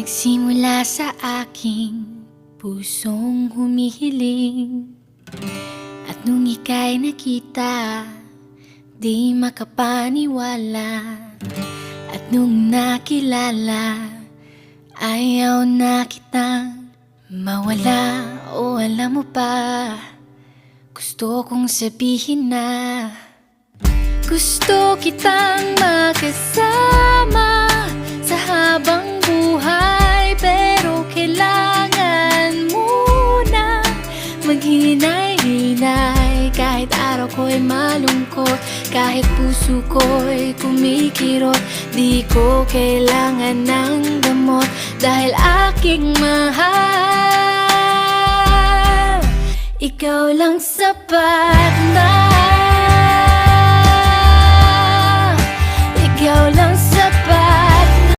Nagsimula sa aking pusong humihiling, at nung ika'y nakita, di makapaniwala. At nung nakilala, ayaw na kitang mawala. O alam mo ba, gusto kong sabihin na gusto kitang makasama sa habang buhay. Pero kailangan muna maghinay-hinay. Kahit araw ko'y malungkot, kahit puso ko'y kumikirot, di ko kailangan ng gamot, dahil aking mahal, ikaw lang sapat na.